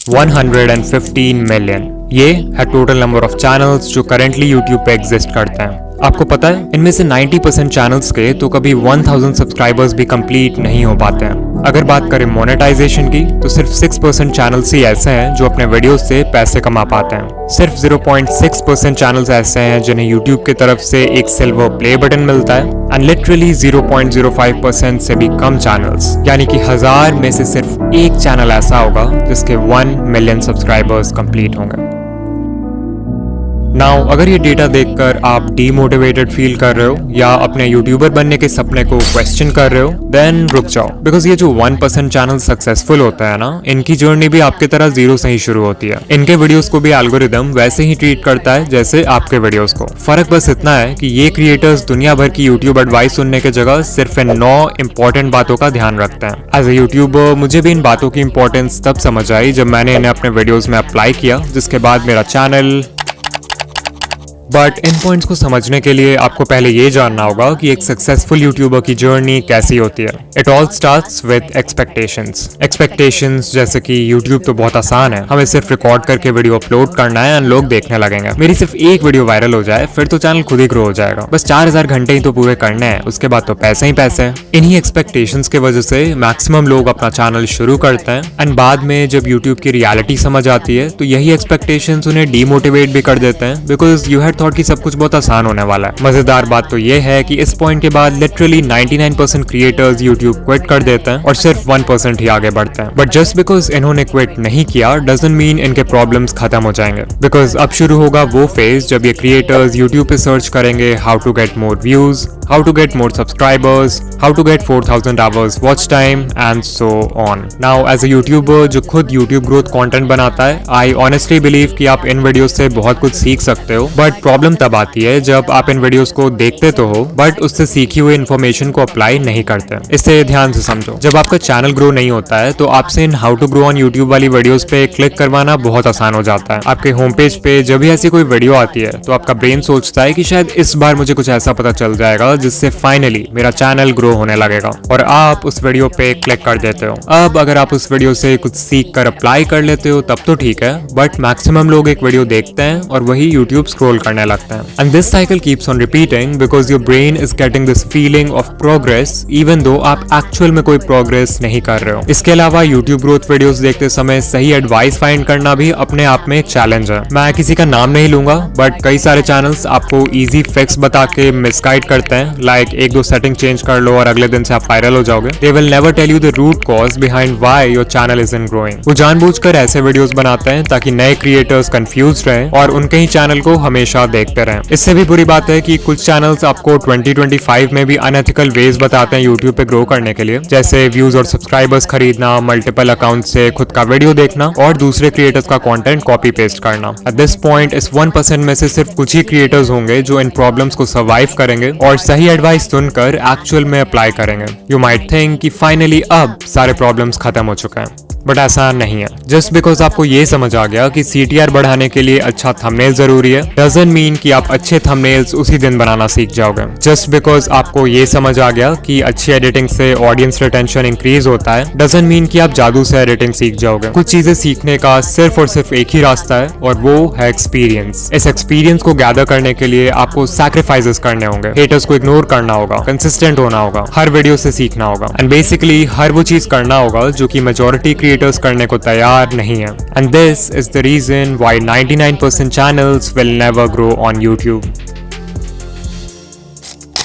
115 million. ये है total number of channels जो करेंटली यूट्यूब पे एग्जिस्ट करते हैं। आपको पता है इनमें से 90% चैनल्स के तो कभी 1000 सब्सक्राइबर्स भी कंप्लीट नहीं हो पाते हैं। अगर बात करें मोनेटाइजेशन की तो सिर्फ 6% चैनल्स ही ऐसे हैं जो अपने वीडियोस से पैसे कमा पाते हैं। सिर्फ 0.6% चैनल्स ऐसे हैं जिन्हें यूट्यूब की तरफ से एक सिल्वर प्ले बटन मिलता है एंड लिटरली 0.05% से भी कम चैनल्स, यानी कि 1000 में से सिर्फ एक चैनल ऐसा होगा जिसके 1 मिलियन सब्सक्राइबर्स कंप्लीट होंगे। नाउ अगर ये डेटा देखकर आप डीमोटिवेटेड फील कर रहे हो या अपने यूट्यूबर बनने के सपने को क्वेश्चन कर रहे हो, देन रुक जाओ, बिकॉज ये जो 1% चैनल सक्सेसफुल होता है ना, इनकी जर्नी भी आपकी तरह जीरो से ही शुरू होती है। इनके वीडियोस को भी एल्गोरिदम वैसे ही ट्रीट करता है जैसे आपके वीडियोस को। फर्क बस इतना है कि ये क्रिएटर्स दुनिया भर की यूट्यूब एडवाइस सुनने की जगह सिर्फ इन 9 इंपॉर्टेंट बातों का ध्यान रखते हैं। एज ए यूट्यूबर मुझे भी इन बातों की इंपॉर्टेंस तब समझ आई जब मैंने इन्हें अपने वीडियोज में अप्लाई किया, जिसके बाद मेरा चैनल। बट इन पॉइंट्स को समझने के लिए आपको पहले ये जानना होगा कि एक सक्सेसफुल यूट्यूबर की जर्नी कैसी होती है। It all starts with expectations जैसे कि यूट्यूब तो बहुत आसान है, हमें सिर्फ रिकॉर्ड करके वीडियो अपलोड करना है एंड लोग देखने लगेंगे। मेरी सिर्फ एक वीडियो वायरल हो जाए फिर तो चैनल खुद ही ग्रो हो जाएगा। बस 4000 घंटे ही तो पूरे करने हैं, उसके बाद तो पैसे ही पैसे हैं। इन्हीं एक्सपेक्टेशंस की वजह से मैक्सिमम लोग अपना चैनल शुरू करते हैं एंड बाद में जब यूट्यूब की रियलिटी समझ आती है तो यही एक्सपेक्टेशंस उन्हें डीमोटिवेट भी कर देते हैं, बिकॉज यू हैड थॉट कि सब कुछ बहुत आसान होने वाला है। मजेदार बात तो ये है कि इस पॉइंट के बाद लिटरली 99% क्रिएटर्स यूट्यूब क्विट कर देते हैं और सिर्फ 1% ही आगे बढ़ते हैं। बट जस्ट बिकॉज इन्होंने क्विट नहीं किया डजंट मीन इनके प्रॉब्लम्स खत्म हो जाएंगे, बिकॉज अब शुरू होगा वो फेज जब ये क्रिएटर्स यूट्यूब पे सर्च करेंगे how to get more views, how to get more subscribers, how to get 4000 hours watch time and so on. Now as a YouTuber जो खुद यूट्यूब ग्रोथ कंटेंट बनाता है, आई ऑनेस्टली बिलीव कि आप इन videos से बहुत कुछ सीख सकते हो। बट प्रॉब्लम तब आती है जब आप इन वीडियोस को देखते तो हो बट उससे सीखी हुई इन्फॉर्मेशन को अप्लाई नहीं करते। इसे ध्यान से समझो, जब आपका चैनल ग्रो नहीं होता है तो आपसे इन how to grow on YouTube वाली वीडियोस पे क्लिक करवाना बहुत आसान हो जाता है। आपके होम पेज पे जब भी ऐसी कोई वीडियो आती है तो आपका ब्रेन सोचता है कि शायद इस बार मुझे कुछ ऐसा पता चल जाएगा जिससे फाइनली मेरा चैनल ग्रो होने लगेगा, और आप उस वीडियो पे क्लिक कर देते हो। अब अगर आप उस वीडियो से कुछ सीख कर अप्लाई कर लेते हो तब तो ठीक है, बट मैक्सिमम लोग एक वीडियो देखते हैं और वही यूट्यूब स्क्रॉल करने लगते हैं। And this cycle keeps on repeating because your brain is getting this feeling of progress even though आप actual में कोई progress नहीं कर रहे हो। इसके अलावा YouTube growth videos देखते समय सही advice find करना भी अपने आप में एक challenge है। मैं किसी का नाम नहीं लूंगा बट कई सारे channels आपको easy fix बता के misguide करते हैं, like एक दो setting change कर लो और अगले दिन से आप viral हो जाओगे। They will never tell you the root cause behind why your channel isn't growing। वो जानबूझकर ऐसे videos बनाते हैं ताकि नए creators confused रहें और उनके ही channel को हमेशा देखते रहें। इससे भी बुरी बात है कि कुछ चैनल्स आपको 2025 में भी अनएथिकल वेज बताते हैं यूट्यूब पे ग्रो करने के लिए, जैसे व्यूज और सब्सक्राइबर्स खरीदना, मल्टीपल अकाउंट से खुद का वीडियो देखना और दूसरे क्रिएटर्स का कंटेंट कॉपी पेस्ट करना। एट दिस पॉइंट इस 1% में से सिर्फ कुछ ही क्रिएटर्स होंगे जो इन प्रॉब्लम्स को सर्वाइव करेंगे और सही एडवाइस सुनकर एक्चुअल में अप्लाई करेंगे। यू माइट थिंक कि फाइनली अब सारे प्रॉब्लम्स खत्म हो चुके हैं, बट ऐसा नहीं है। जस्ट बिकॉज आपको ये समझ आ गया कि CTR बढ़ाने के लिए अच्छा थंबनेल जरूरी है डजंट मीन कि आप अच्छे थंबनेल्स उसी दिन बनाना सीख जाओगे। जस्ट बिकॉज आपको ये समझ आ गया कि अच्छी एडिटिंग से ऑडियंस रिटेंशन इंक्रीज होता है डजंट मीन कि आप जादू से एडिटिंग सीख जाओगे। कुछ चीजें सीखने का सिर्फ और सिर्फ एक ही रास्ता है और वो है एक्सपीरियंस। इस एक्सपीरियंस को गैदर करने के लिए आपको सैक्रिफाइसेस करने होंगे, हेटर्स को इग्नोर करना होगा, कंसिस्टेंट होना होगा, हर वीडियो से सीखना होगा एंड बेसिकली हर वो चीज करना होगा जो कि मेजॉरिटी क्रिएटर्स करने को तैयार नहीं है। And this is the reason why 99% channels will never grow on YouTube.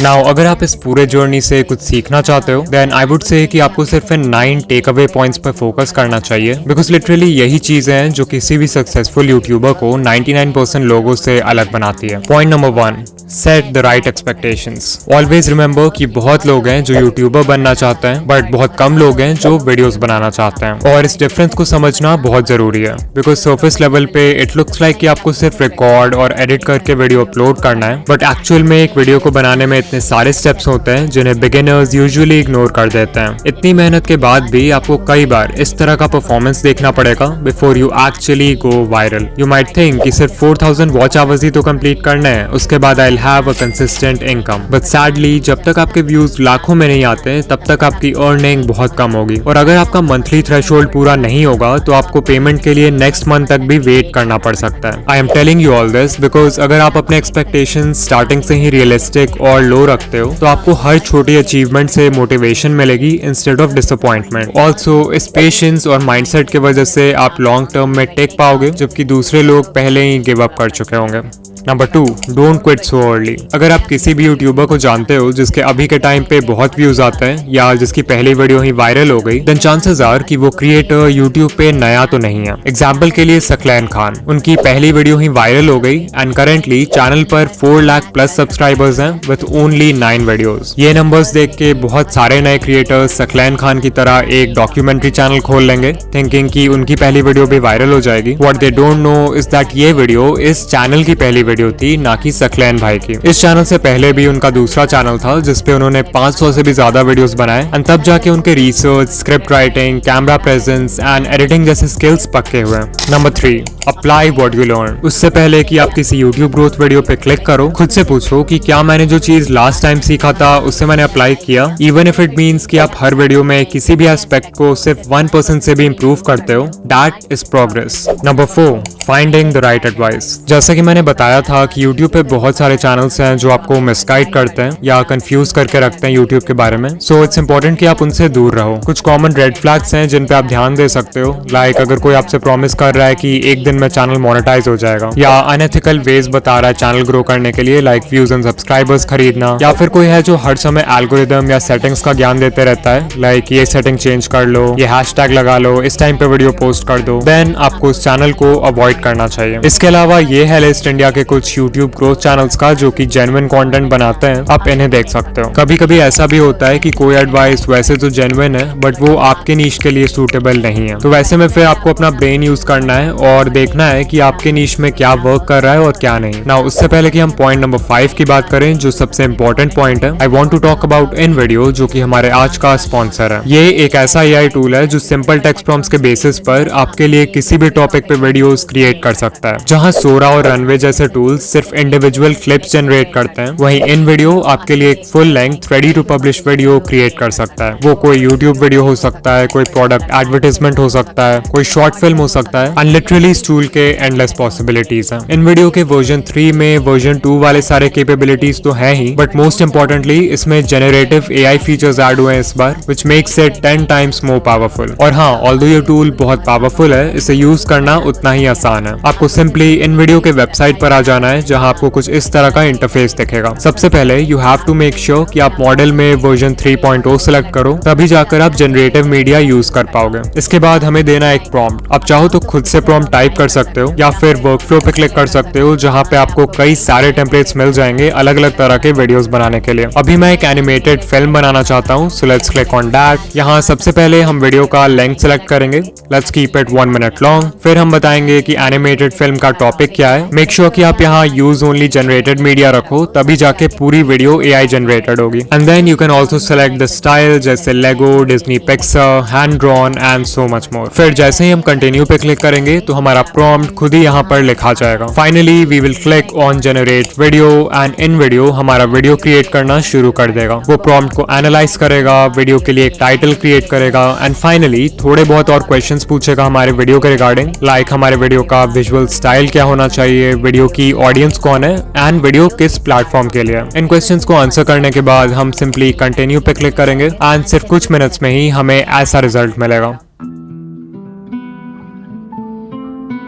Now अगर आप इस पूरे जर्नी से कुछ सीखना चाहते हो देन आई वुड से कि आपको सिर्फ इन 9 टेक अवे पॉइंट्स पर फोकस करना चाहिए, बिकॉज लिटरली यही चीजें हैं जो किसी भी सक्सेसफुल यूट्यूबर को 99% लोगों से अलग बनाती है। Point number 1, set the right expectations. Always remember कि बहुत लोग हैं जो यूट्यूबर बनना चाहते हैं बट बहुत कम लोग हैं जो वीडियोस बनाना चाहते हैं, और इस डिफरेंस को समझना बहुत जरूरी है। बिकॉज सरफेस लेवल पे इट लुक्स लाइक कि आपको सिर्फ रिकॉर्ड और एडिट करके वीडियो अपलोड करना है, बट एक्चुअल में एक वीडियो को बनाने में इतने सारे स्टेप्स होते हैं जिन्हें बिगिनर्स यूजुअली इग्नोर कर देते हैं। इतनी मेहनत के बाद भी आपको कई बार इस तरह का परफॉर्मेंस देखना पड़ेगा before you actually go viral. You might think कि सिर्फ 4000 वॉच आवर्स ही तो कंप्लीट करना है, उसके बाद I will have a consistent income. But sadly जब तक आपके व्यूज लाखों में नहीं आते तब तक आपकी अर्निंग बहुत कम होगी, और अगर आपका मंथली थ्रेशोल्ड पूरा नहीं होगा तो आपको पेमेंट के लिए नेक्स्ट मंथ तक भी वेट करना पड़ सकता है। I am telling you all this because अगर आप अपने एक्सपेक्टेशन स्टार्टिंग से ही रियलिस्टिक और लो रखते हो तो आपको हर छोटी अचीवमेंट से मोटिवेशन मिलेगी इंस्टेड ऑफ डिसअपॉइंटमेंट। ऑल्सो इस पेशेंस और माइंडसेट की वजह से आप लॉन्ग टर्म में टेक पाओगे जबकि दूसरे लोग पहले ही गिव अप कर चुके होंगे। Number 2, don't quit so early. अगर आप किसी भी यूट्यूबर को जानते हो जिसके अभी के टाइम पे बहुत व्यूज आते हैं या जिसकी पहली वीडियो ही वायरल हो गई, देन चांसेस आर कि वो क्रिएटर यूट्यूब पे नया तो नहीं है। एग्जाम्पल के लिए सकलैन खान, उनकी पहली वीडियो ही वायरल हो गई एंड करेंटली चैनल पर 4 लाख प्लस सब्सक्राइबर्स हैं विद ओनली 9 वीडियोस। ये नंबर्स देख के बहुत सारे नए क्रिएटर्स सकलैन खान की तरह एक डॉक्यूमेंट्री चैनल खोल लेंगे थिंकिंग कि उनकी पहली वीडियो भी वायरल हो जाएगी। What they don't know is that ये वीडियो इस चैनल की पहली वीडियो थी, ना कि सकलैन भाई की। इस चैनल से पहले भी उनका दूसरा चैनल था जिसपे उन्होंने 500 से भी ज्यादा वीडियोस बनाए एंड तब जाके उनके research, script writing, camera presence and editing जैसे स्किल्स पक्के हुए। Number 3, apply what you learn. उससे पहले कि आप किसी यूट्यूब ग्रोथ वीडियो पे क्लिक करो, खुद से पूछो कि क्या मैंने जो चीज लास्ट टाइम सीखा था उससे मैंने अप्लाई किया, इवन इफ इट मींस कि आप हर वीडियो में किसी भी एस्पेक्ट को सिर्फ 1% से भी इंप्रूव करते हो, that is progress. Number 4, finding the right advice. जैसा कि मैंने बताया था कि यूट्यूब पे बहुत सारे चैनल्स हैं जो आपको मिसगाइड करते हैं या कंफ्यूज करके रखते हैं यूट्यूब के बारे में, सो इट्स इंपॉर्टेंट कि आप उनसे दूर रहो। कुछ कॉमन रेड फ्लैग्स हैं जिन पे आप ध्यान दे सकते हो, लाइक अगर कोई आपसे प्रॉमिस कर रहा है कि एक दिन में चैनल मोनेटाइज हो जाएगा, या अनएथिकल वेज बता रहा है चैनल ग्रो करने के लिए लाइक व्यूज एंड सब्सक्राइबर्स खरीदना, या फिर कोई है जो हर समय एल्गोरिदम या सेटिंग्स का ज्ञान देते रहता है लाइक ये सेटिंग चेंज कर लो, ये हैशटैग लगा लो, इस टाइम पे वीडियो पोस्ट कर दो, देन आपको उस चैनल को अवॉइड करना चाहिए। इसके अलावा ये है लिस्ट इंडिया के कुछ यूट्यूब ग्रोथ चैनल्स का जो कि जेन्युइन कंटेंट बनाते हैं, आप इन्हें देख सकते हो। कभी कभी ऐसा भी होता है कि कोई एडवाइस वैसे तो जेन्युइन है बट वो आपके नीश के लिए सूटेबल नहीं है, तो वैसे में फिर आपको अपना ब्रेन यूज करना है और देखना है कि आपके नीश में क्या वर्क कर रहा है और क्या नहीं। नाउ उससे पहले कि हम पॉइंट नंबर 5 की बात करें जो सबसे इंपॉर्टेंट पॉइंट है, I want to talk about इन वीडियो जो कि हमारे आज का स्पॉन्सर है। ये एक ऐसा एआई टूल है जो सिंपल टेक्स्ट प्रॉम्प्ट्स के बेसिस पर आपके लिए किसी भी टॉपिक पे वीडियोस क्रिएट कर सकता है। जहां सोरा और रनवे जैसे टूल्स सिर्फ इंडिविजुअल क्लिप्स जनरेट करते हैं, वहीं इन वीडियो आपके लिए एक full length ready to publish video create कर सकता है। वो कोई यूट्यूब वीडियो हो सकता है, कोई प्रोडक्ट एडवर्टाइजमेंट हो सकता है, कोई शॉर्ट फिल्म हो सकता है, एंड लिटरली इस टूल के एंडलेस पॉसिबिलिटीज हैं। इन वीडियो के वर्जन 3 में वर्जन 2 वाले सारे कैपेबिलिटीज तो हैं ही, बट मोस्ट इंपॉर्टेंटली इसमें जेनरेटिव एआई फीचर्स ऐड हुए हैं इस बार, which makes it 10 times more powerful. और हाँ, ऑल्दो ये टूल बहुत पावरफुल है, इसे यूज करना उतना ही आसान है। आपको सिंपली इन वीडियो के वेबसाइट पर आ जाना है जहां आपको कुछ इस तरह का इंटरफेस दिखेगा। सबसे पहले you have to make sure कि आप मॉडल में वर्जन 3.0 सेलेक्ट करो, तभी जाकर आप जनरेटिव मीडिया यूज कर पाओगे। इसके बाद हमें देना है एक प्रॉम्प्ट। आप चाहो तो खुद से प्रॉम्प्ट टाइप कर सकते हो या फिर वर्कफ्लो पे क्लिक कर सकते हो जहां पे आपको कई सारे टेम्पलेट्स मिल जाएंगे अलग अलग तरह के वीडियोस बनाने के लिए। अभी मैं एक एनिमेटेड फिल्म बनाना चाहता हूं, so let's click on that. यहां सबसे पहले हम वीडियो का लेंथ सेलेक्ट करेंगे, let's keep it 1 minute long. फिर हम बताएंगे कि एनिमेटेड फिल्म का टॉपिक क्या है। मेक श्योर कि आप यहाँ यूज ओनली जनरेटेड मीडिया रखो, तभी जाके पूरी वीडियो एआई जनरेटेड होगी। And then you can also select the style जैसे Lego, Disney Pixar, hand drawn and so much more. फिर जैसे ही हम कंटिन्यू पे क्लिक करेंगे तो हमारा प्रॉम्प्ट खुद ही यहाँ पर लिखा जाएगा। Finally we will click on generate video and in video हमारा वीडियो क्रिएट करना शुरू कर देगा। वो प्रॉम्प्ट को एनालाइज करेगा, वीडियो के लिए एक टाइटल क्रिएट करेगा एंड फाइनली थोड़े बहुत और क्वेश्चंस पूछेगा हमारे वीडियो के रिगार्डिंग, लाइक हमारे वीडियो का विजुअल स्टाइल क्या होना चाहिए, वीडियो की ऑडियंस कौन है एंड वीडियो किस प्लेटफॉर्म के लिए। इन क्वेश्चंस को आंसर करने के बाद हम सिंपली कंटिन्यू पे क्लिक करेंगे एंड सिर्फ कुछ मिनट्स में ही हमें ऐसा रिजल्ट मिलेगा।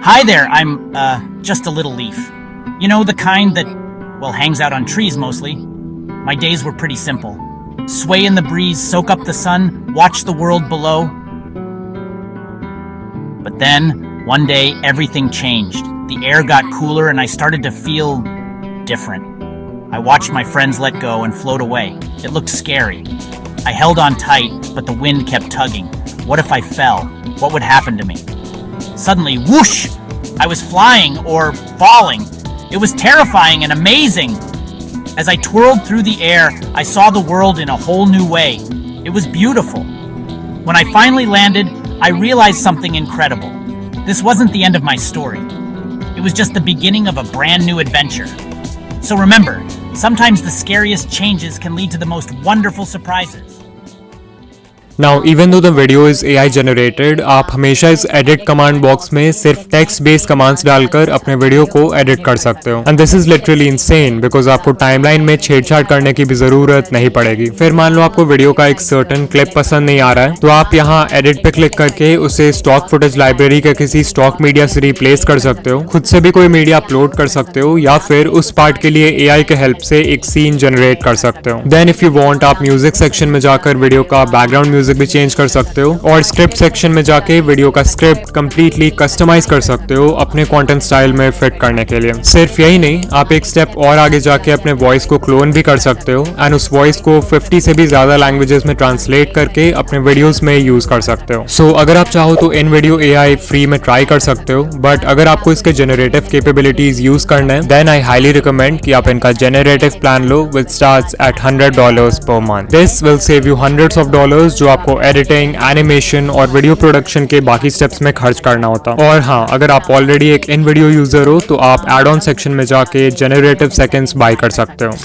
Hi there, I'm, just a little leaf. You know, the kind that, well, hangs out on trees mostly. My days were pretty simple. Sway in the breeze, soak up the sun, watch the world below. But then, one day, everything changed. The air got cooler and I started to feel different. I watched my friends let go and float away. It looked scary. I held on tight, but the wind kept tugging. What if I fell? What would happen to me? Suddenly, whoosh! I was flying or falling. It was terrifying and amazing. As I twirled through the air, I saw the world in a whole new way. It was beautiful. When I finally landed, I realized something incredible. This wasn't the end of my story. It was just the beginning of a brand new adventure. So remember, sometimes the scariest changes can lead to the most wonderful surprises. Now, even though the video is AI generated, आप हमेशा इस edit command box में सिर्फ text based commands डालकर अपने video को edit कर सकते हो. And this is literally insane because आपको timeline में छेड़छाड़ करने की भी जरूरत नहीं पड़ेगी. फिर मान लो आपको वीडियो का एक certain clip पसंद नहीं आ रहा है, तो आप यहाँ edit पे क्लिक करके उसे stock footage library के किसी stock media से replace कर सकते हो, खुद से भी कोई मीडिया अपलोड कर सकते हो, या फिर उस पार्ट के लिए AI के हेल्प से एक सीन जनरेट कर सकते हो. Then if you want, आप म्यूजिक सेक्शन में जाकर वीडियो का बैकग्राउंड म्यूजिक भी चेंज कर सकते हो, और स्क्रिप्ट सेक्शन में जाके वीडियो का स्क्रिप्ट कंप्लीटली कस्टमाइज कर सकते हो अपने कंटेंट स्टाइल में फिट करने के लिए. सिर्फ यही नहीं, आप एक स्टेप और आगे जाके अपने वॉइस को क्लोन भी कर सकते हो एंड उस वॉइस को 50 से भी ज्यादा लैंग्वेजेस में ट्रांसलेट करके अपने वीडियोस में यूज कर सकते हो. सो अगर आप चाहो तो इन वीडियो AI फ्री में ट्राई कर सकते हो, बट अगर आपको इसके जेनरेटिव कैपेबिलिटीज यूज करना है, देन आई हाईली रिकमेंड कि आप इनका generative plan low which starts at $100 per month. This will save you hundreds of dollars जो आपको एडिटिंग, एनिमेशन और वीडियो प्रोडक्शन के बाकी स्टेप्स में खर्च करना होता. और हाँ, अगर आप ऑलरेडी एक इन वीडियो यूजर हो तो आप एड ऑन सेक्शन में जाके जेनरेटिव सेकेंड्स बाय कर सकते हो.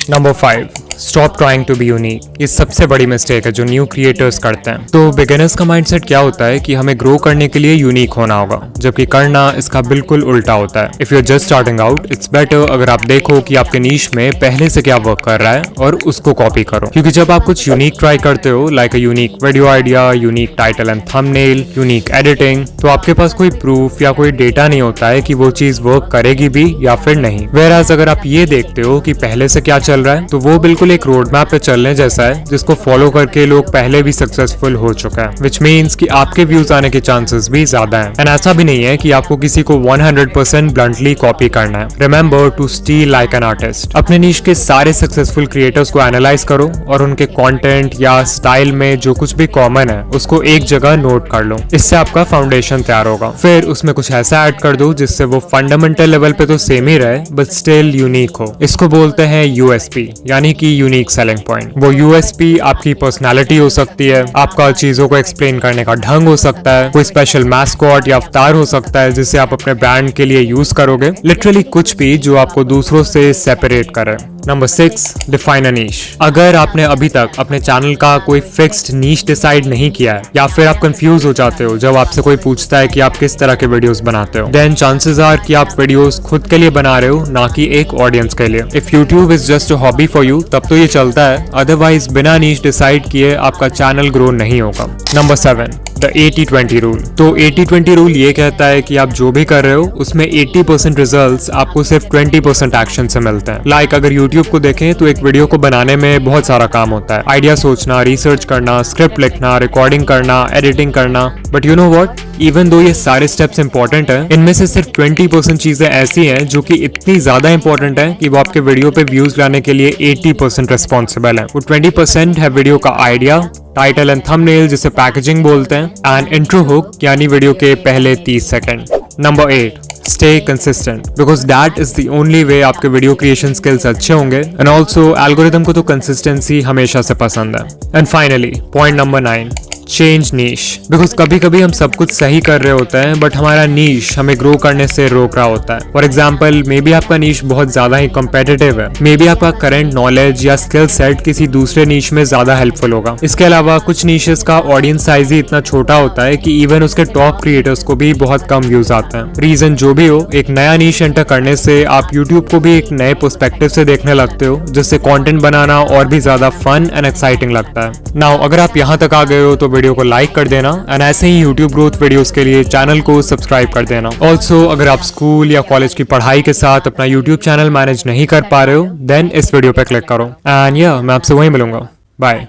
Number 5, stop trying to be unique. ये सबसे बड़ी मिस्टेक है जो न्यू क्रिएटर्स करते हैं. तो बिगिनर्स का माइंडसेट क्या होता है कि हमें ग्रो करने के लिए यूनिक होना होगा, जबकि करना इसका बिल्कुल उल्टा होता है. If you are just starting out, it's better अगर आप देखो कि आपके नीश में पहले से क्या वर्क कर रहा है और उसको कॉपी करो. क्योंकि जब आप कुछ यूनिक ट्राई करते हो, like a unique video idea, unique title and thumbnail, unique editing, तो आपके पास कोई प्रूफ या कोई डेटा नहीं होता है कि वो चीज वर्क करेगी भी या फिर नहीं. वेयरएज अगर आप ये देखते हो कि पहले से क्या चल रहा है, तो वो बिल्कुल एक रोड मैप पे चलने जैसा है जिसको फॉलो करके लोग पहले भी सक्सेसफुल हो चुका है, विच मीन्स कि आपके व्यूज आने के चांसेस भी ज्यादा हैं. एंड ऐसा भी नहीं है कि आपको किसी को 100% ब्लंटली कॉपी करना है. Remember to steal like an artist. अपने नीश के सारे सक्सेसफुल क्रिएटर्स को एनालाइज करो और उनके कंटेंट या स्टाइल में जो कुछ भी कॉमन है उसको एक जगह नोट कर लो. इससे आपका फाउंडेशन तैयार होगा. फिर उसमें कुछ ऐसा ऐड कर दो जिससे वो फंडामेंटल लेवल पे तो सेम ही रहे बट स्टिल यूनिक हो. इसको बोलते हैं USP, यानी कि यूनिक सेलिंग पॉइंट. वो USP आपकी पर्सनालिटी हो सकती है, आपका चीजों को एक्सप्लेन करने का ढंग हो सकता है, कोई स्पेशल मैस्कॉट या अवतार हो सकता है जिसे आप अपने ब्रांड के लिए यूज करोगे. लिटरली कुछ भी जो आपको दूसरों से सेपरेट करे. नंबर 6, डिफाइन अ नीश. अगर आपने अभी तक अपने चैनल का कोई फिक्स्ड नीश डिसाइड नहीं किया है, या फिर आप कंफ्यूज हो जाते हो जब आपसे कोई पूछता है कि आप किस तरह के वीडियोस बनाते हो, देन चांसेस आर कि आप वीडियोस खुद के लिए बना रहे हो, ना कि एक ऑडियंस के लिए. If YouTube is just a hobby for you, तब तो ये चलता है, अदरवाइज बिना नीश डिसाइड किए आपका चैनल ग्रो नहीं होगा. Number 7, the 80-20 rule. तो 80-20 रूल ये कहता है कि आप जो भी कर रहे हो उसमें 80% रिजल्ट्स आपको सिर्फ 20% एक्शन से मिलते हैं. लाइक अगर यूट्यूब को देखें तो एक वीडियो को बनाने में बहुत सारा काम होता है. आइडिया सोचना, रिसर्च करना, स्क्रिप्ट लिखना, रिकॉर्डिंग करना, एडिटिंग करना. But you know what, even though ये सारे स्टेप्स इंपॉर्टेंट हैं, इनमें से सिर्फ 20% चीजें ऐसी हैं जो कि इतनी ज्यादा इंपॉर्टेंट है कि वो आपके वीडियो पे व्यूज लाने के लिए 80% रिस्पॉन्सिबल है. वो 20% है वीडियो का आइडिया, टाइटल एंड थंबनेल जिसे पैकेजिंग बोलते हैं, एंड इंट्रो हुक यानी वीडियो के पहले 30 second. Number 8, stay consistent, because that is the only way आपके वीडियो क्रिएशन स्किल्स अच्छे होंगे. एंड ऑल्सो एल्गोरिथम को तो कंसिस्टेंसी हमेशा से पसंद है. And finally point number 9, change niche. Because कभी कभी हम सब कुछ सही कर रहे होते हैं बट हमारा नीश हमें ग्रो करने से रोक रहा होता है. फॉर एग्जाम्पल, मे बी आपका नीश बहुत ज्यादा ही कॉम्पिटिटिव है, मे बी आपका करंट नॉलेज या स्किल सेट किसी दूसरे नीश में ज्यादा हेल्पफुल होगा. इसके अलावा कुछ नीशेस का ऑडियंस साइज ही इतना छोटा होता है कि इवन उसके टॉप क्रिएटर्स को भी बहुत कम व्यूज आते हैं. रीजन जो भी हो, एक नया नीश एंटर करने से आप यूट्यूब को भी एक नए पर्सपेक्टिव से देखने लगते हो, जिससे कंटेंट बनाना और भी ज्यादा फन एंड एक्साइटिंग लगता है. नाउ अगर आप यहाँ तक आ गए हो तो वीडियो को लाइक कर देना, एंड ऐसे ही यूट्यूब ग्रोथ वीडियोस के लिए चैनल को सब्सक्राइब कर देना. ऑल्सो अगर आप स्कूल या कॉलेज की पढ़ाई के साथ अपना यूट्यूब चैनल मैनेज नहीं कर पा रहे हो, देन इस वीडियो पे क्लिक करो. एंड या मैं आपसे वहीं मिलूंगा. बाय.